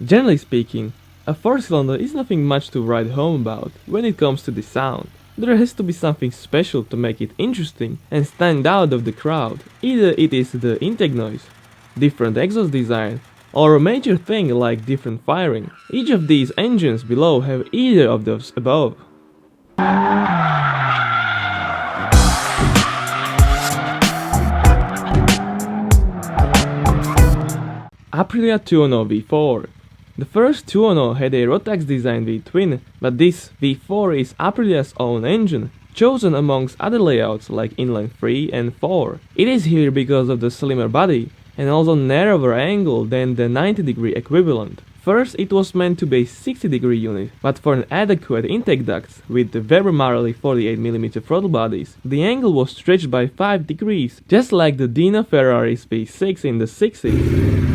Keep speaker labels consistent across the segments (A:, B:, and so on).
A: Generally speaking, a 4-cylinder is nothing much to write home about when it comes to the sound. There has to be something special to make it interesting and stand out of the crowd. Either it is the intake noise, different exhaust design, or a major thing like different firing. Each of these engines below have either of those above. Aprilia Tuono V4. The first Tuono had a Rotax design V-twin, but this V4 is Aprilia's own engine, chosen amongst other layouts like inline 3 and 4. It is here because of the slimmer body and also narrower angle than the 90-degree equivalent. First it was meant to be a 60-degree unit, but for an adequate intake ducts with very marly 48mm throttle bodies, the angle was stretched by 5 degrees, just like the Dino Ferrari's V6 in the 60s.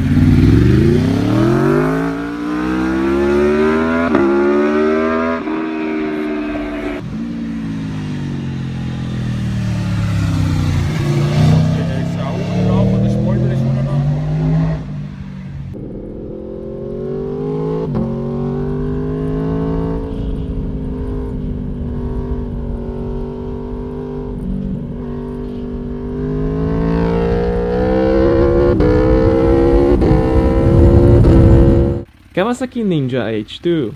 A: Kawasaki Ninja H2.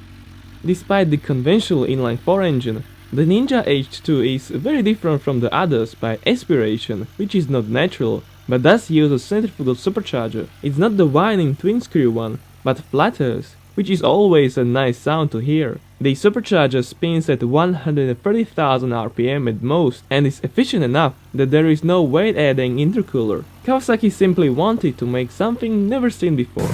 A: Despite the conventional inline 4 engine, the Ninja H2 is very different from the others by aspiration, which is not natural, but does use a centrifugal supercharger. It's not the whining twin-screw one, but flutters, which is always a nice sound to hear. The supercharger spins at 130,000 RPM at most and is efficient enough that there is no weight-adding intercooler. Kawasaki simply wanted to make something never seen before.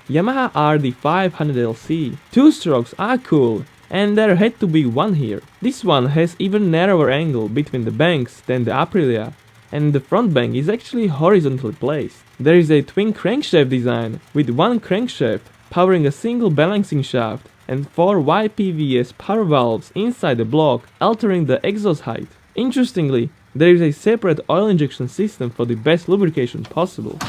A: Yamaha Rzv 500 LC. Two strokes are cool, and there had to be one here. This one has even narrower angle between the banks than the Aprilia, and the front bank is actually horizontally placed. There is a twin crankshaft design with one crankshaft powering a single balancing shaft and 4 YPVS power valves inside the block, altering the exhaust height. Interestingly, there is a separate oil injection system for the best lubrication possible.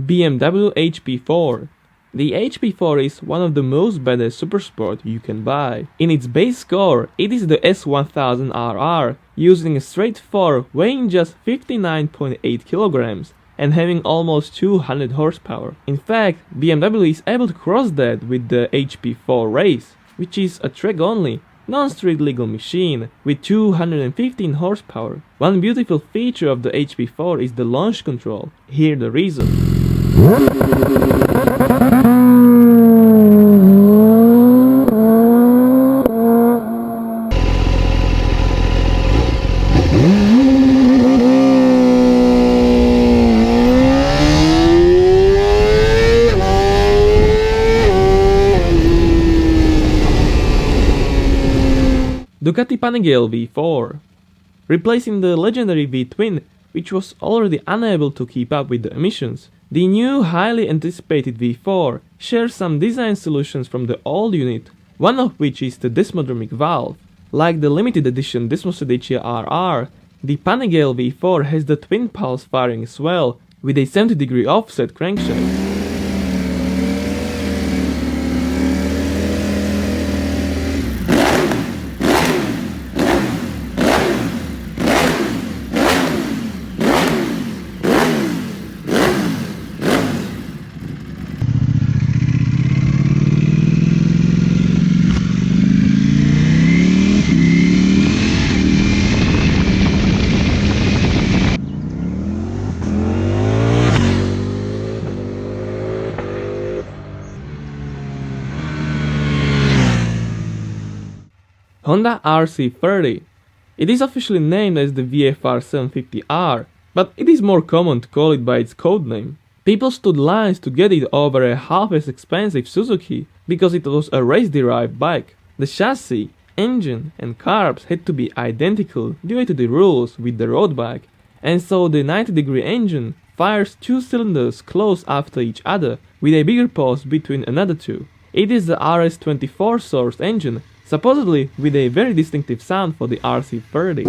A: BMW HP4. The HP4 is one of the most badass supersport you can buy. In its base score, it is the S1000RR, using a straight 4 weighing just 59.8 kilograms and having almost 200 horsepower. In fact, BMW is able to cross that with the HP4 Race, which is a track-only, non-street legal machine with 215 horsepower. One beautiful feature of the HP4 is the launch control. Hear the reason. Ducati Panigale V4. Replacing the legendary V-twin, which was already unable to keep up with the emissions, the new highly anticipated V4 shares some design solutions from the old unit, one of which is the desmodromic valve. Like the limited edition Desmosedici RR, the Panigale V4 has the twin pulse firing as well, with a 70-degree offset crankshaft. Honda Rzv Rd. It is officially named as the VFR 750R, but it is more common to call it by its codename. People stood lines to get it over a half as expensive Suzuki because it was a race-derived bike. The chassis, engine and carbs had to be identical due to the rules with the road bike, and so the 90-degree engine fires two cylinders close after each other with a bigger pause between another two. It is the RS24 sourced engine, supposedly with a very distinctive sound for the Rzv Rd.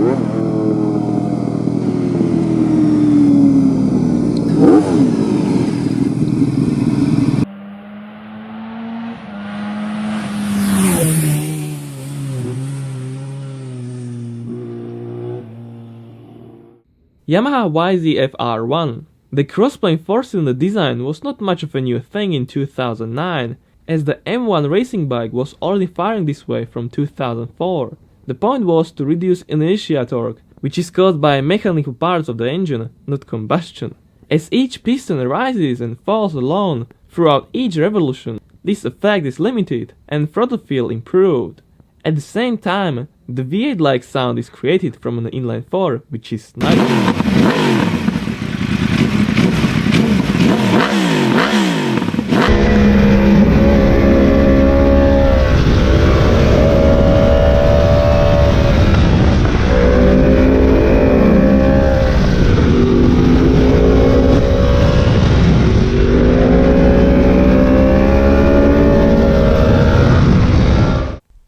A: Yamaha YZF-R1. The crossplane 4-cylinder design was not much of a new thing in 2009, as the M1 racing bike was already firing this way from 2004. The point was to reduce inertia torque, which is caused by mechanical parts of the engine, not combustion. As each piston rises and falls alone throughout each revolution, this effect is limited and throttle feel improved. At the same time, the V8-like sound is created from an inline 4, which is nice.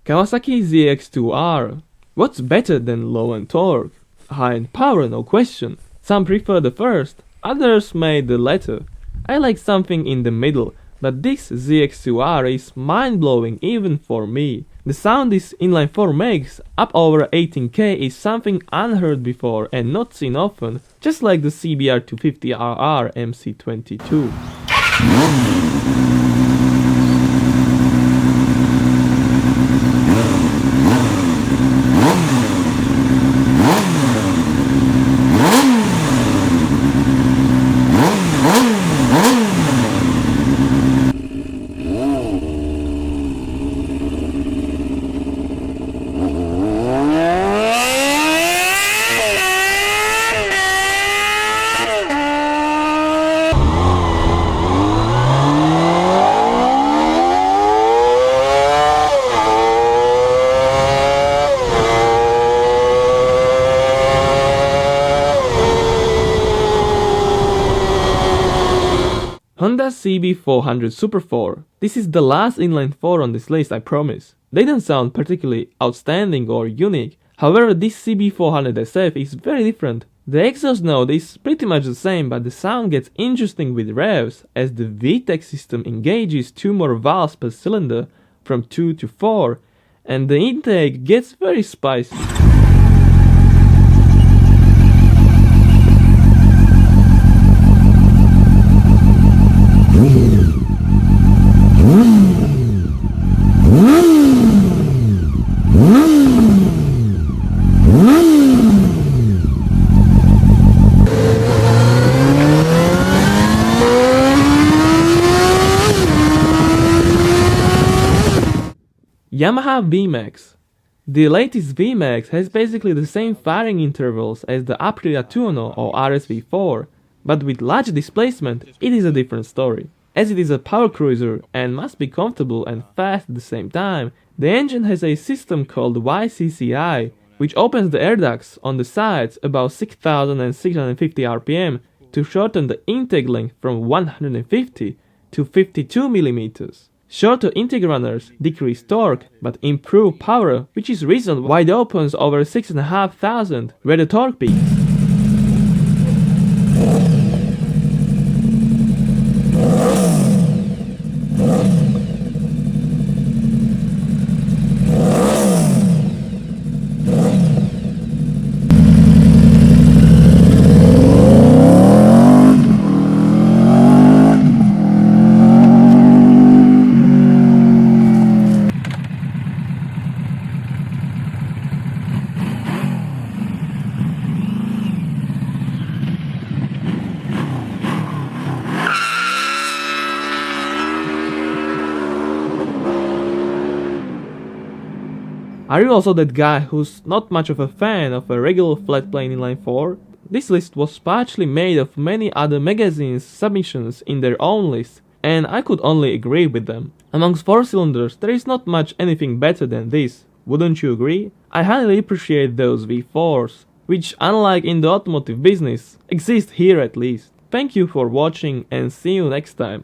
A: Kawasaki ZX2R. What's better than low end torque? High end power, no question. Some prefer the first, others may the latter. I like something in the middle, but this ZX2R is mind-blowing even for me. The sound this inline 4 makes up over 18K is something unheard before and not seen often, just like the CBR 250RR MC22. Honda CB400 Super 4. This is the last inline 4 on this list, I promise. They don't sound particularly outstanding or unique, however this CB400 SF is very different. The exhaust note is pretty much the same, but the sound gets interesting with revs, as the VTEC system engages 2 more valves per cylinder from 2 to 4, and the intake gets very spicy. Yamaha VMAX. The latest VMAX has basically the same firing intervals as the Aprilia Tuono or RSV4, but with large displacement it is a different story. As it is a power cruiser and must be comfortable and fast at the same time, the engine has a system called YCCI, which opens the air ducts on the sides about 6,650 RPM to shorten the intake length from 150 to 52 mm. Shorter intake runners decrease torque but improve power, which is reason why it opens over 6,500 where the torque peaks. Are you also that guy who's not much of a fan of a regular flat plane inline 4? This list was partially made of many other magazines' submissions in their own list, and I could only agree with them. Amongst 4-cylinders, there is not much anything better than this, wouldn't you agree? I highly appreciate those V4s, which unlike in the automotive business, exist here at least. Thank you for watching and see you next time.